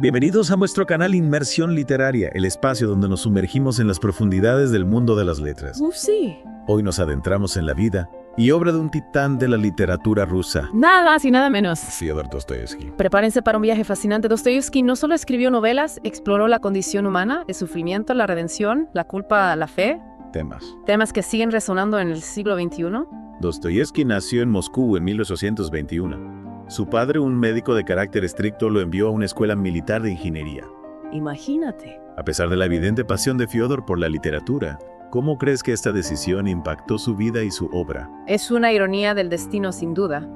Bienvenidos a nuestro canal Inmersión Literaria, el espacio donde nos sumergimos en las profundidades del mundo de las letras. Sí. Hoy nos adentramos en la vida y obra de un titán de la literatura rusa, Nada más y nada menos. Fyodor Dostoyevsky. Prepárense para un viaje fascinante. Dostoyevsky no solo escribió novelas, exploró la condición humana, el sufrimiento, la redención, la culpa, la fe, temas que siguen resonando en el siglo XXI. Dostoyevsky nació en Moscú en 1821. Su padre, un médico de carácter estricto, lo envió a una escuela militar de ingeniería. Imagínate. A pesar de la evidente pasión de Fyodor por la literatura, ¿cómo crees que esta decisión impactó su vida y su obra? Es una ironía del destino, sin duda.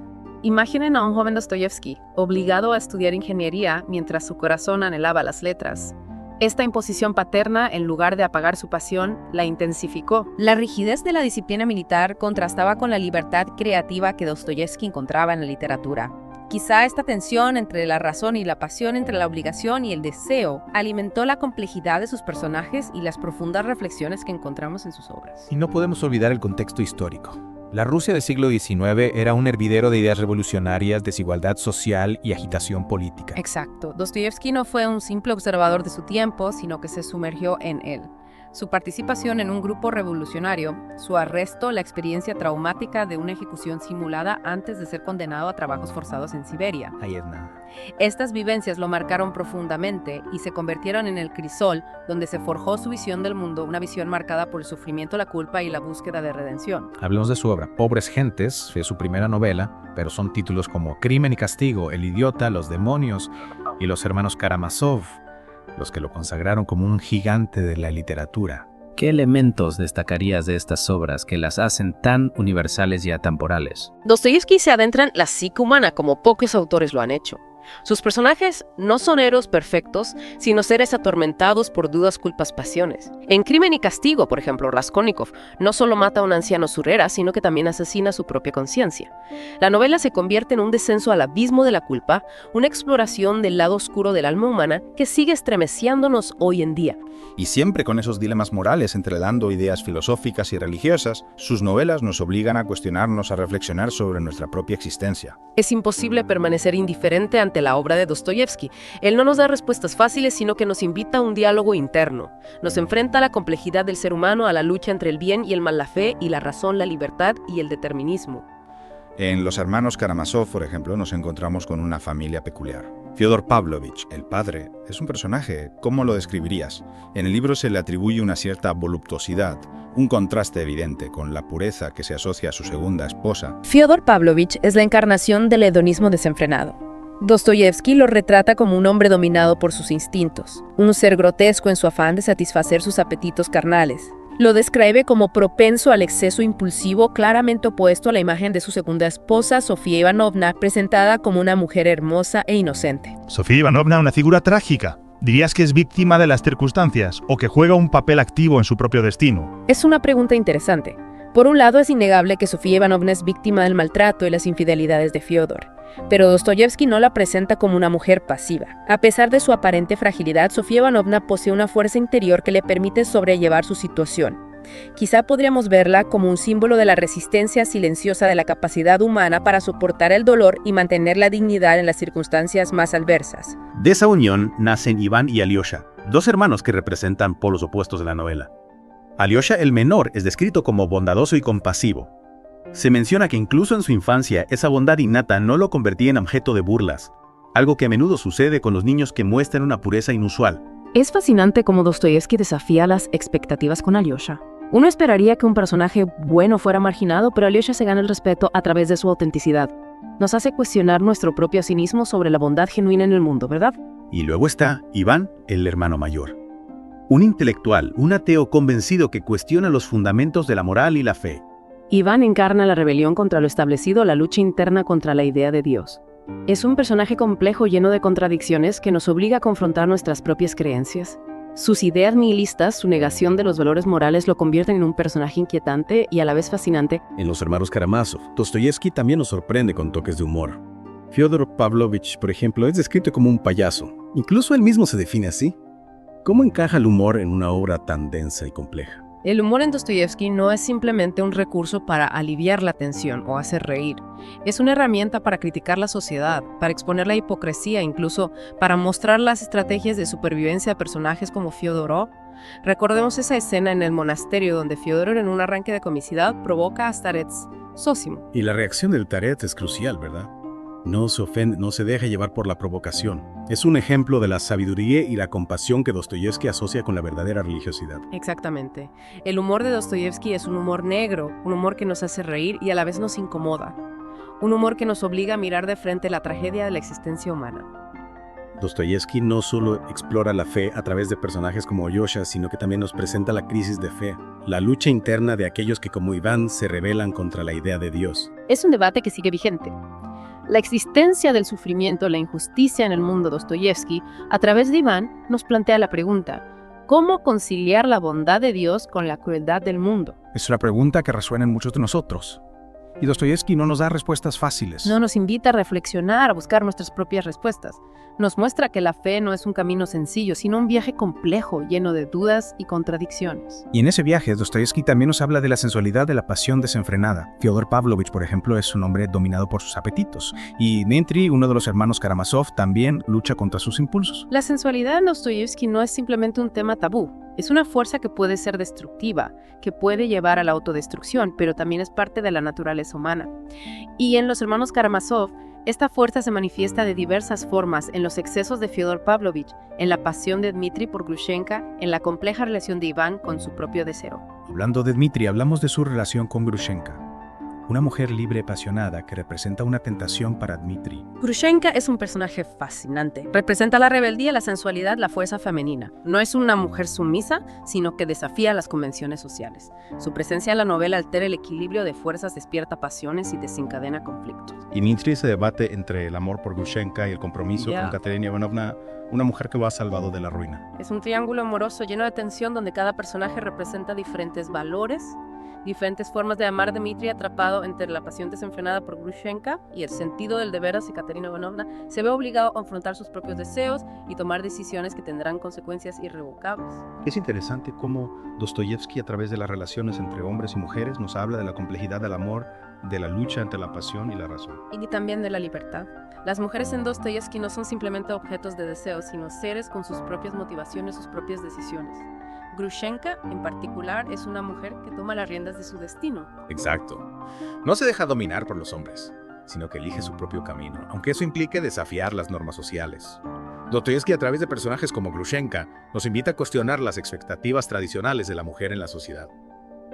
Imaginen a un joven Dostoyevsky, obligado a estudiar ingeniería mientras su corazón anhelaba las letras. Esta imposición paterna, en lugar de apagar su pasión, la intensificó. La rigidez de la disciplina militar contrastaba con la libertad creativa que Dostoyevsky encontraba en la literatura. Quizá esta tensión entre la razón y la pasión, entre la obligación y el deseo, alimentó la complejidad de sus personajes y las profundas reflexiones que encontramos en sus obras. Y no podemos olvidar el contexto histórico. La Rusia del siglo XIX era un hervidero de ideas revolucionarias, desigualdad social y agitación política. Exacto. Dostoyevsky no fue un simple observador de su tiempo, sino que se sumergió en él. Su participación en un grupo revolucionario, su arresto, la experiencia traumática de una ejecución simulada antes de ser condenado a trabajos forzados en Siberia. Ahí es nada. Estas vivencias lo marcaron profundamente y se convirtieron en el crisol donde se forjó su visión del mundo, una visión marcada por el sufrimiento, la culpa y la búsqueda de redención. Hablemos de su obra. Pobres Gentes fue su primera novela, pero son títulos como Crimen y Castigo, El Idiota, Los Demonios y Los Hermanos Karamazov, los que lo consagraron como un gigante de la literatura. ¿Qué elementos destacarías de estas obras que las hacen tan universales y atemporales? Dostoyevsky se adentra en la psique humana como pocos autores lo han hecho. Sus personajes no son héroes perfectos, sino seres atormentados por dudas, culpas, pasiones. En Crimen y Castigo, por ejemplo, Raskolnikov no solo mata a un anciano Surrera, sino que también asesina su propia conciencia. La novela se convierte en un descenso al abismo de la culpa, una exploración del lado oscuro del alma humana que sigue estremeciéndonos hoy en día. Y siempre con esos dilemas morales entrelazando ideas filosóficas y religiosas, sus novelas nos obligan a cuestionarnos, a reflexionar sobre nuestra propia existencia. Es imposible permanecer indiferente ante la obra de Dostoyevsky. Él no nos da respuestas fáciles, sino que nos invita a un diálogo interno. Nos enfrenta a la complejidad del ser humano, a la lucha entre el bien y el mal, la fe y la razón, la libertad y el determinismo. En Los Hermanos Karamazov, por ejemplo, nos encontramos con una familia peculiar. Fyodor Pavlovich, el padre, es un personaje. ¿Cómo lo describirías? En el libro se le atribuye una cierta voluptuosidad, un contraste evidente con la pureza que se asocia a su segunda esposa. Fyodor Pavlovich es la encarnación del hedonismo desenfrenado. Dostoyevsky lo retrata como un hombre dominado por sus instintos, un ser grotesco en su afán de satisfacer sus apetitos carnales. Lo describe como propenso al exceso impulsivo, claramente opuesto a la imagen de su segunda esposa, Sofía Ivanovna, presentada como una mujer hermosa e inocente. Sofía Ivanovna, una figura trágica. ¿Dirías que es víctima de las circunstancias o que juega un papel activo en su propio destino? Es una pregunta interesante. Por un lado, es innegable que Sofía Ivanovna es víctima del maltrato y las infidelidades de Fyodor. Pero Dostoyevsky no la presenta como una mujer pasiva. A pesar de su aparente fragilidad, Sofía Ivanovna posee una fuerza interior que le permite sobrellevar su situación. Quizá podríamos verla como un símbolo de la resistencia silenciosa de la capacidad humana para soportar el dolor y mantener la dignidad en las circunstancias más adversas. De esa unión nacen Iván y Alyosha, dos hermanos que representan polos opuestos de la novela. Alyosha, el menor, es descrito como bondadoso y compasivo. Se menciona que incluso en su infancia esa bondad innata no lo convertía en objeto de burlas, algo que a menudo sucede con los niños que muestran una pureza inusual. Es fascinante cómo Dostoyevsky desafía las expectativas con Alyosha. Uno esperaría que un personaje bueno fuera marginado, pero Alyosha se gana el respeto a través de su autenticidad. Nos hace cuestionar nuestro propio cinismo sobre la bondad genuina en el mundo, ¿verdad? Y luego está Iván, el hermano mayor. Un intelectual, un ateo convencido que cuestiona los fundamentos de la moral y la fe. Iván encarna la rebelión contra lo establecido, la lucha interna contra la idea de Dios. Es un personaje complejo lleno de contradicciones que nos obliga a confrontar nuestras propias creencias. Sus ideas nihilistas, su negación de los valores morales lo convierten en un personaje inquietante y a la vez fascinante. En Los Hermanos Karamazov, Dostoyevsky también nos sorprende con toques de humor. Fyodor Pavlovich, por ejemplo, es descrito como un payaso. Incluso él mismo se define así. ¿Cómo encaja el humor en una obra tan densa y compleja? El humor en Dostoyevsky no es simplemente un recurso para aliviar la tensión o hacer reír. Es una herramienta para criticar la sociedad, para exponer la hipocresía, incluso para mostrar las estrategias de supervivencia de personajes como Fyodorov. Recordemos esa escena en el monasterio donde Fyodor, en un arranque de comicidad, provoca a Starets Zósimo. Y la reacción del Taret es crucial, ¿verdad? No se ofende, no se deja llevar por la provocación. Es un ejemplo de la sabiduría y la compasión que Dostoyevsky asocia con la verdadera religiosidad. Exactamente. El humor de Dostoyevsky es un humor negro, un humor que nos hace reír y a la vez nos incomoda. Un humor que nos obliga a mirar de frente la tragedia de la existencia humana. Dostoyevsky no solo explora la fe a través de personajes como Alyosha, sino que también nos presenta la crisis de fe, la lucha interna de aquellos que como Iván se rebelan contra la idea de Dios. Es un debate que sigue vigente. La existencia del sufrimiento, la injusticia en el mundo de Dostoyevsky, a través de Iván, nos plantea la pregunta: ¿cómo conciliar la bondad de Dios con la crueldad del mundo? Es una pregunta que resuena en muchos de nosotros. Y Dostoyevsky no nos da respuestas fáciles. No nos invita a reflexionar, a buscar nuestras propias respuestas. Nos muestra que la fe no es un camino sencillo, sino un viaje complejo, lleno de dudas y contradicciones. Y en ese viaje, Dostoyevsky también nos habla de la sensualidad de la pasión desenfrenada. Fyodor Pavlovich, por ejemplo, es un hombre dominado por sus apetitos. Y Dmitri, uno de los hermanos Karamazov, también lucha contra sus impulsos. La sensualidad en Dostoyevsky no es simplemente un tema tabú. Es una fuerza que puede ser destructiva, que puede llevar a la autodestrucción, pero también es parte de la naturaleza humana. Y en los hermanos Karamazov, esta fuerza se manifiesta de diversas formas en los excesos de Fyodor Pavlovich, en la pasión de Dmitri por Grushenka, en la compleja relación de Iván con su propio deseo. Hablando de Dmitri, hablamos de su relación con Grushenka, una mujer libre y apasionada que representa una tentación para Dmitri. Grushenka es un personaje fascinante. Representa la rebeldía, la sensualidad, la fuerza femenina. No es una mujer sumisa, sino que desafía las convenciones sociales. Su presencia en la novela altera el equilibrio de fuerzas, despierta pasiones y desencadena conflictos. Y Dmitri se debate entre el amor por Grushenka y el compromiso con Katerina Ivanovna, una mujer que lo ha salvado de la ruina. Es un triángulo amoroso lleno de tensión donde cada personaje representa diferentes valores, diferentes formas de amar. Dmitri, atrapado entre la pasión desenfrenada por Grushenka y el sentido del deber hacia Katerina Ivanovna, se ve obligado a confrontar sus propios deseos y tomar decisiones que tendrán consecuencias irrevocables. Es interesante cómo Dostoyevsky, a través de las relaciones entre hombres y mujeres, nos habla de la complejidad del amor, de la lucha entre la pasión y la razón. Y también de la libertad. Las mujeres en Dostoyevsky no son simplemente objetos de deseo, sino seres con sus propias motivaciones, sus propias decisiones. Grushenka, en particular, es una mujer que toma las riendas de su destino. Exacto. No se deja dominar por los hombres, sino que elige su propio camino, aunque eso implique desafiar las normas sociales. Dostoyevsky, a través de personajes como Grushenka, nos invita a cuestionar las expectativas tradicionales de la mujer en la sociedad.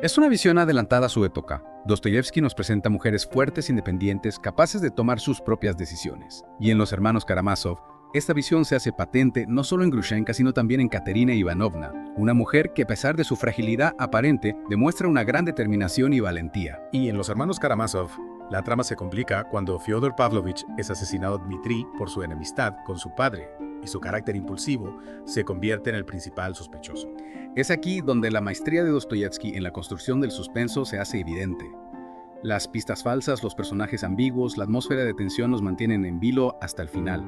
Es una visión adelantada a su época. Dostoyevsky nos presenta mujeres fuertes, independientes, capaces de tomar sus propias decisiones. Y en los hermanos Karamazov, esta visión se hace patente no solo en Grushenka, sino también en Katerina Ivanovna, una mujer que a pesar de su fragilidad aparente, demuestra una gran determinación y valentía. Y en los hermanos Karamazov, la trama se complica cuando Fyodor Pavlovich es asesinado a Dmitri por su enemistad con su padre, y su carácter impulsivo se convierte en el principal sospechoso. Es aquí donde la maestría de Dostoyevsky en la construcción del suspenso se hace evidente. Las pistas falsas, los personajes ambiguos, la atmósfera de tensión nos mantienen en vilo hasta el final.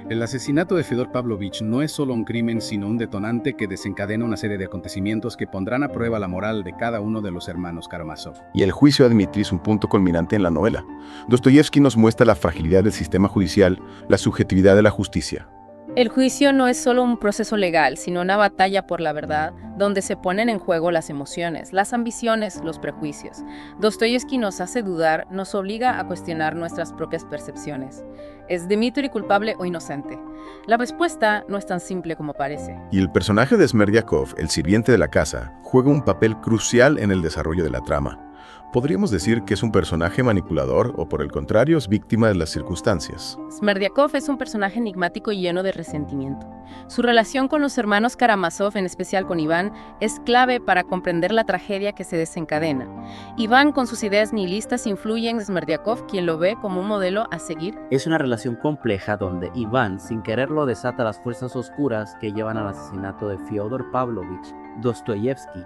El asesinato de Fyodor Pavlovich no es solo un crimen, sino un detonante que desencadena una serie de acontecimientos que pondrán a prueba la moral de cada uno de los hermanos Karamazov. Y el juicio a Dmitri es un punto culminante en la novela. Dostoyevsky nos muestra la fragilidad del sistema judicial, la subjetividad de la justicia. El juicio no es solo un proceso legal, sino una batalla por la verdad, donde se ponen en juego las emociones, las ambiciones, los prejuicios. Dostoyevsky nos hace dudar, nos obliga a cuestionar nuestras propias percepciones. ¿Es Dmitri culpable o inocente? La respuesta no es tan simple como parece. Y el personaje de Smerdyakov, el sirviente de la casa, juega un papel crucial en el desarrollo de la trama. ¿Podríamos decir que es un personaje manipulador o, por el contrario, es víctima de las circunstancias? Smerdyakov es un personaje enigmático y lleno de resentimiento. Su relación con los hermanos Karamazov, en especial con Iván, es clave para comprender la tragedia que se desencadena. Iván, con sus ideas nihilistas, influye en Smerdyakov, quien lo ve como un modelo a seguir. Es una relación compleja donde Iván, sin quererlo, desata las fuerzas oscuras que llevan al asesinato de Fyodor Pavlovich. Dostoyevsky,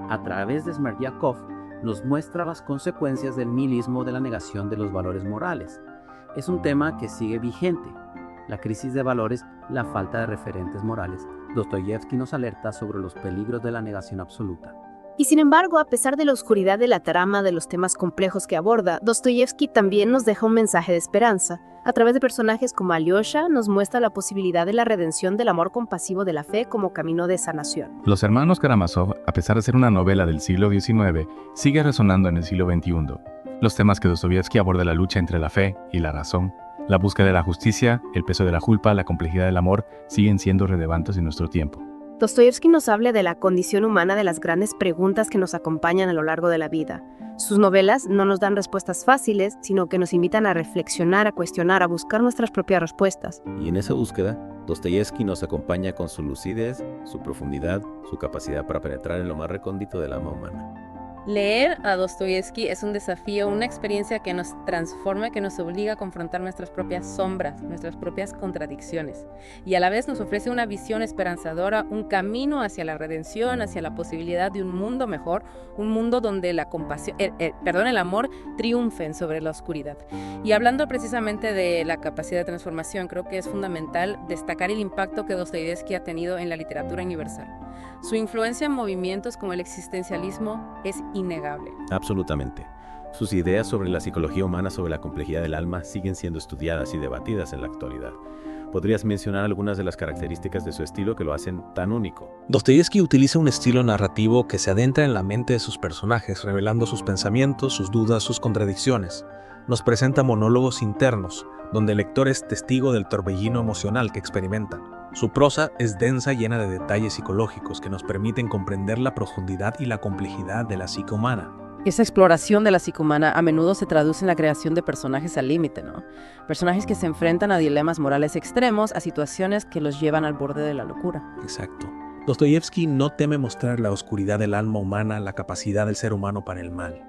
a través de Smerdyakov, nos muestra las consecuencias del nihilismo de la negación de los valores morales. Es un tema que sigue vigente. La crisis de valores, la falta de referentes morales. Dostoyevsky nos alerta sobre los peligros de la negación absoluta. Y sin embargo, a pesar de la oscuridad de la trama de los temas complejos que aborda, Dostoyevsky también nos deja un mensaje de esperanza. A través de personajes como Alyosha, nos muestra la posibilidad de la redención del amor compasivo de la fe como camino de sanación. Los hermanos Karamazov, a pesar de ser una novela del siglo XIX, sigue resonando en el siglo XXI. Los temas que Dostoyevsky aborda, la lucha entre la fe y la razón, la búsqueda de la justicia, el peso de la culpa, la complejidad del amor, siguen siendo relevantes en nuestro tiempo. Dostoyevsky nos habla de la condición humana, de las grandes preguntas que nos acompañan a lo largo de la vida. Sus novelas no nos dan respuestas fáciles, sino que nos invitan a reflexionar, a cuestionar, a buscar nuestras propias respuestas. Y en esa búsqueda, Dostoyevsky nos acompaña con su lucidez, su profundidad, su capacidad para penetrar en lo más recóndito del alma humana. Leer a Dostoyevsky es un desafío, una experiencia que nos transforma, que nos obliga a confrontar nuestras propias sombras, nuestras propias contradicciones. Y a la vez nos ofrece una visión esperanzadora, un camino hacia la redención, hacia la posibilidad de un mundo mejor, un mundo donde la compasión, el amor triunfen sobre la oscuridad. Y hablando precisamente de la capacidad de transformación, creo que es fundamental destacar el impacto que Dostoyevsky ha tenido en la literatura universal. Su influencia en movimientos como el existencialismo es innegable. Absolutamente. Sus ideas sobre la psicología humana, sobre la complejidad del alma, siguen siendo estudiadas y debatidas en la actualidad. ¿Podrías mencionar algunas de las características de su estilo que lo hacen tan único? Dostoyevsky utiliza un estilo narrativo que se adentra en la mente de sus personajes, revelando sus pensamientos, sus dudas, sus contradicciones. Nos presenta monólogos internos, donde el lector es testigo del torbellino emocional que experimentan. Su prosa es densa, llena de detalles psicológicos que nos permiten comprender la profundidad y la complejidad de la psique humana. Esa exploración de la psique humana a menudo se traduce en la creación de personajes al límite, ¿no? Personajes que se enfrentan a dilemas morales extremos, a situaciones que los llevan al borde de la locura. Exacto. Dostoyevsky no teme mostrar la oscuridad del alma humana, la capacidad del ser humano para el mal.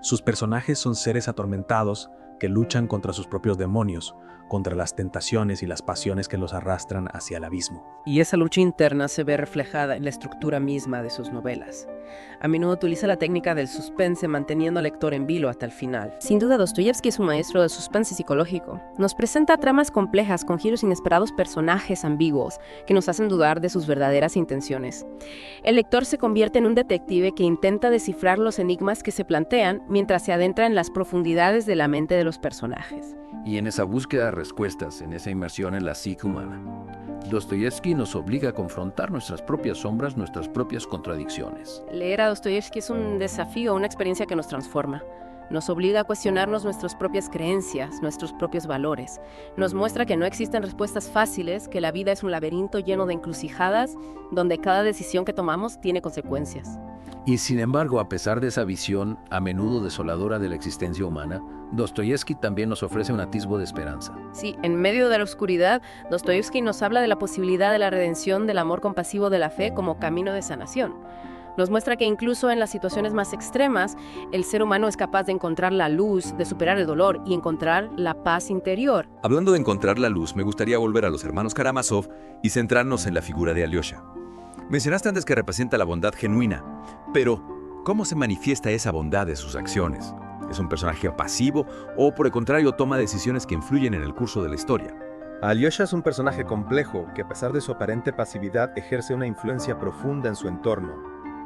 Sus personajes son seres atormentados que luchan contra sus propios demonios, contra las tentaciones y las pasiones que los arrastran hacia el abismo. Y esa lucha interna se ve reflejada en la estructura misma de sus novelas. A menudo utiliza la técnica del suspense, manteniendo al lector en vilo hasta el final. Sin duda, Dostoyevsky es un maestro de suspense psicológico. Nos presenta tramas complejas con giros inesperados, personajes ambiguos que nos hacen dudar de sus verdaderas intenciones. El lector se convierte en un detective que intenta descifrar los enigmas que se plantean mientras se adentra en las profundidades de la mente de los personajes. Y en esa búsqueda de respuestas, en esa inmersión en la psique humana, Dostoyevsky nos obliga a confrontar nuestras propias sombras, nuestras propias contradicciones. Leer a Dostoyevsky es un desafío, una experiencia que nos transforma. Nos obliga a cuestionarnos nuestras propias creencias, nuestros propios valores. Nos muestra que no existen respuestas fáciles, que la vida es un laberinto lleno de encrucijadas, donde cada decisión que tomamos tiene consecuencias. Y sin embargo, a pesar de esa visión, a menudo desoladora de la existencia humana, Dostoyevsky también nos ofrece un atisbo de esperanza. Sí, en medio de la oscuridad, Dostoyevsky nos habla de la posibilidad de la redención del amor compasivo de la fe como camino de sanación. Nos muestra que incluso en las situaciones más extremas, el ser humano es capaz de encontrar la luz, de superar el dolor y encontrar la paz interior. Hablando de encontrar la luz, me gustaría volver a los hermanos Karamazov y centrarnos en la figura de Alyosha. Mencionaste antes que representa la bondad genuina, pero ¿cómo se manifiesta esa bondad de sus acciones? ¿Es un personaje pasivo o, por el contrario, toma decisiones que influyen en el curso de la historia? Alyosha es un personaje complejo que, a pesar de su aparente pasividad, ejerce una influencia profunda en su entorno.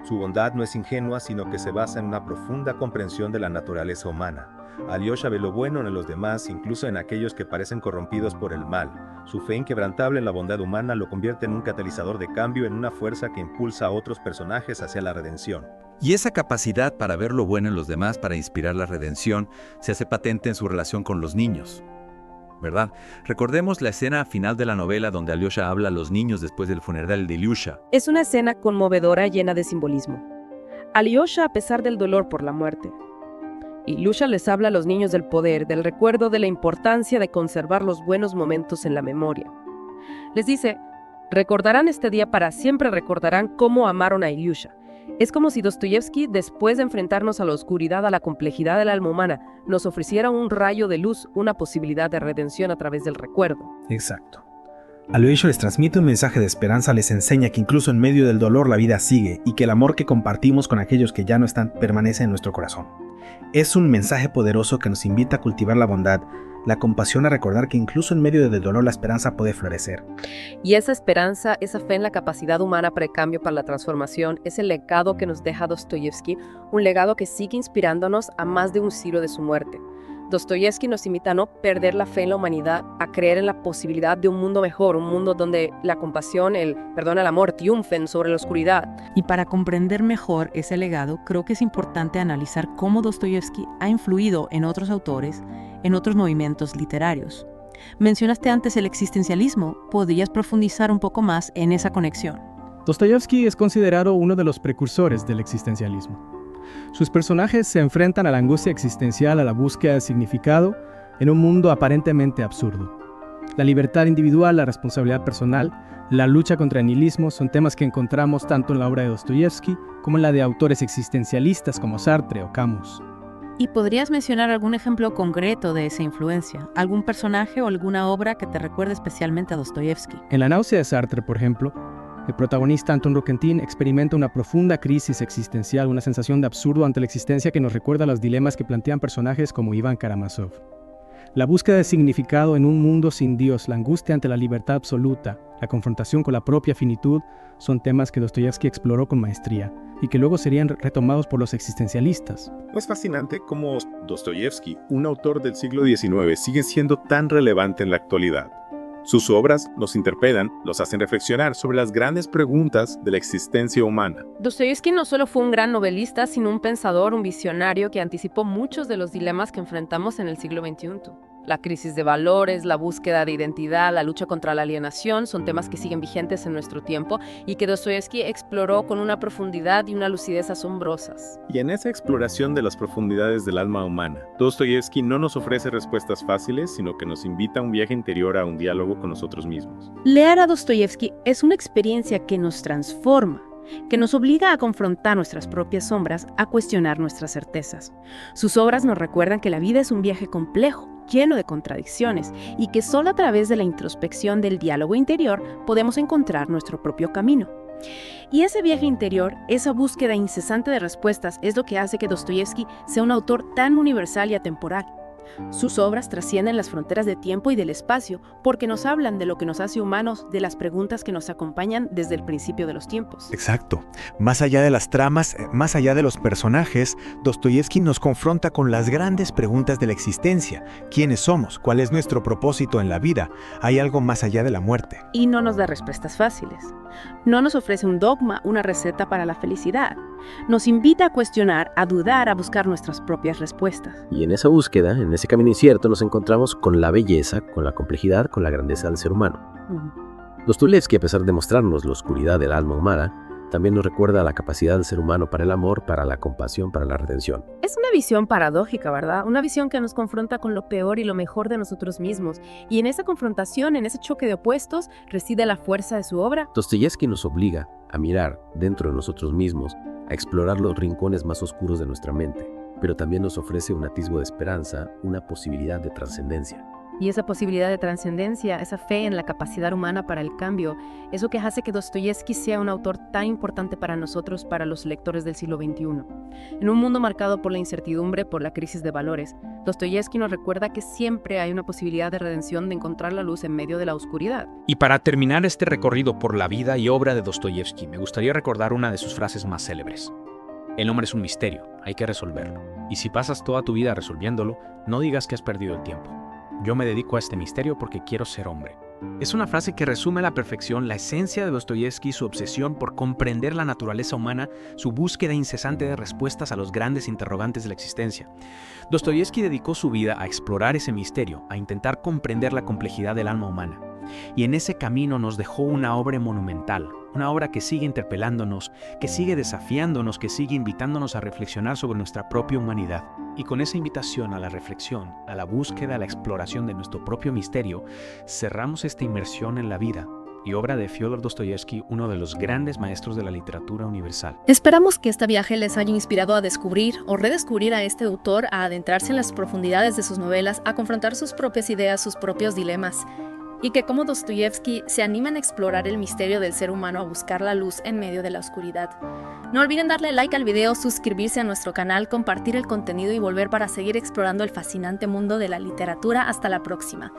Su bondad no es ingenua, sino que se basa en una profunda comprensión de la naturaleza humana. Alyosha ve lo bueno en los demás, incluso en aquellos que parecen corrompidos por el mal. Su fe inquebrantable en la bondad humana lo convierte en un catalizador de cambio, en una fuerza que impulsa a otros personajes hacia la redención. Y esa capacidad para ver lo bueno en los demás, para inspirar la redención, se hace patente en su relación con los niños, ¿verdad? Recordemos la escena final de la novela donde Alyosha habla a los niños después del funeral de Ilyusha. Es una escena conmovedora llena de simbolismo. Alyosha, a pesar del dolor por la muerte. Ilyusha les habla a los niños del poder, del recuerdo, de la importancia de conservar los buenos momentos en la memoria. Les dice, recordarán este día para siempre, recordarán cómo amaron a Ilyusha. Es como si Dostoyevsky, después de enfrentarnos a la oscuridad, a la complejidad del alma humana, nos ofreciera un rayo de luz, una posibilidad de redención a través del recuerdo. Exacto. Alyosha les transmite un mensaje de esperanza, les enseña que incluso en medio del dolor la vida sigue y que el amor que compartimos con aquellos que ya no están permanece en nuestro corazón. Es un mensaje poderoso que nos invita a cultivar la bondad, la compasión, a recordar que incluso en medio del dolor la esperanza puede florecer. Y esa esperanza, esa fe en la capacidad humana para el cambio, para la transformación, es el legado que nos deja Dostoyevski, un legado que sigue inspirándonos a más de un siglo de su muerte. Dostoyevski nos invita a no perder la fe en la humanidad, a creer en la posibilidad de un mundo mejor, un mundo donde la compasión, el amor triunfen sobre la oscuridad. Y para comprender mejor ese legado, creo que es importante analizar cómo Dostoyevski ha influido en otros autores, en otros movimientos literarios. Mencionaste antes el existencialismo, ¿podrías profundizar un poco más en esa conexión? Dostoyevski es considerado uno de los precursores del existencialismo. Sus personajes se enfrentan a la angustia existencial, a la búsqueda de significado en un mundo aparentemente absurdo. La libertad individual, la responsabilidad personal, la lucha contra el nihilismo son temas que encontramos tanto en la obra de Dostoyevski como en la de autores existencialistas como Sartre o Camus. ¿Y podrías mencionar algún ejemplo concreto de esa influencia? ¿Algún personaje o alguna obra que te recuerde especialmente a Dostoyevski? En La náusea de Sartre, por ejemplo, el protagonista Anton Roquentin experimenta una profunda crisis existencial, una sensación de absurdo ante la existencia que nos recuerda los dilemas que plantean personajes como Iván Karamazov. La búsqueda de significado en un mundo sin Dios, la angustia ante la libertad absoluta, la confrontación con la propia finitud, son temas que Dostoyevski exploró con maestría y que luego serían retomados por los existencialistas. Es fascinante cómo Dostoyevski, un autor del siglo XIX, sigue siendo tan relevante en la actualidad. Sus obras nos interpelan, los hacen reflexionar sobre las grandes preguntas de la existencia humana. Dostoyevski no solo fue un gran novelista, sino un pensador, un visionario que anticipó muchos de los dilemas que enfrentamos en el siglo XXI. La crisis de valores, la búsqueda de identidad, la lucha contra la alienación son temas que siguen vigentes en nuestro tiempo y que Dostoyevski exploró con una profundidad y una lucidez asombrosas. Y en esa exploración de las profundidades del alma humana, Dostoyevski no nos ofrece respuestas fáciles, sino que nos invita a un viaje interior, a un diálogo con nosotros mismos. Leer a Dostoyevski es una experiencia que nos transforma, que nos obliga a confrontar nuestras propias sombras, a cuestionar nuestras certezas. Sus obras nos recuerdan que la vida es un viaje complejo, lleno de contradicciones, y que solo a través de la introspección del diálogo interior podemos encontrar nuestro propio camino. Y ese viaje interior, esa búsqueda incesante de respuestas, es lo que hace que Dostoyevski sea un autor tan universal y atemporal. Sus obras trascienden las fronteras de tiempo y del espacio porque nos hablan de lo que nos hace humanos, de las preguntas que nos acompañan desde el principio de los tiempos. Exacto. Más allá de las tramas, más allá de los personajes, Dostoyevski nos confronta con las grandes preguntas de la existencia. ¿Quiénes somos? ¿Cuál es nuestro propósito en la vida? ¿Hay algo más allá de la muerte? Y no nos da respuestas fáciles. No nos ofrece un dogma, una receta para la felicidad. Nos invita a cuestionar, a dudar, a buscar nuestras propias respuestas. Y en esa búsqueda, en ese camino incierto, nos encontramos con la belleza, con la complejidad, con la grandeza del ser humano. Dostoyevski, a pesar de mostrarnos la oscuridad del alma humana, también nos recuerda la capacidad del ser humano para el amor, para la compasión, para la redención. Es una visión paradójica, ¿verdad? Una visión que nos confronta con lo peor y lo mejor de nosotros mismos. Y en esa confrontación, en ese choque de opuestos, reside la fuerza de su obra. Dostoyevski nos obliga a mirar dentro de nosotros mismos, a explorar los rincones más oscuros de nuestra mente, pero también nos ofrece un atisbo de esperanza, una posibilidad de trascendencia. Y esa posibilidad de trascendencia, esa fe en la capacidad humana para el cambio, es lo que hace que Dostoyevski sea un autor tan importante para nosotros, para los lectores del siglo XXI. En un mundo marcado por la incertidumbre, por la crisis de valores, Dostoyevski nos recuerda que siempre hay una posibilidad de redención, de encontrar la luz en medio de la oscuridad. Y para terminar este recorrido por la vida y obra de Dostoyevski, me gustaría recordar una de sus frases más célebres. El hombre es un misterio, hay que resolverlo. Y si pasas toda tu vida resolviéndolo, no digas que has perdido el tiempo. Yo me dedico a este misterio porque quiero ser hombre. Es una frase que resume a la perfección la esencia de Dostoyevski, su obsesión por comprender la naturaleza humana, su búsqueda incesante de respuestas a los grandes interrogantes de la existencia. Dostoyevski dedicó su vida a explorar ese misterio, a intentar comprender la complejidad del alma humana. Y en ese camino nos dejó una obra monumental, una obra que sigue interpelándonos, que sigue desafiándonos, que sigue invitándonos a reflexionar sobre nuestra propia humanidad. Y con esa invitación a la reflexión, a la búsqueda, a la exploración de nuestro propio misterio, cerramos esta inmersión en la vida y obra de Fyodor Dostoyevski, uno de los grandes maestros de la literatura universal. Esperamos que este viaje les haya inspirado a descubrir o redescubrir a este autor, a adentrarse en las profundidades de sus novelas, a confrontar sus propias ideas, sus propios dilemas. y que como Dostoyevsky se animen a explorar el misterio del ser humano, a buscar la luz en medio de la oscuridad. No olviden darle like al video, suscribirse a nuestro canal, compartir el contenido y volver para seguir explorando el fascinante mundo de la literatura. Hasta la próxima.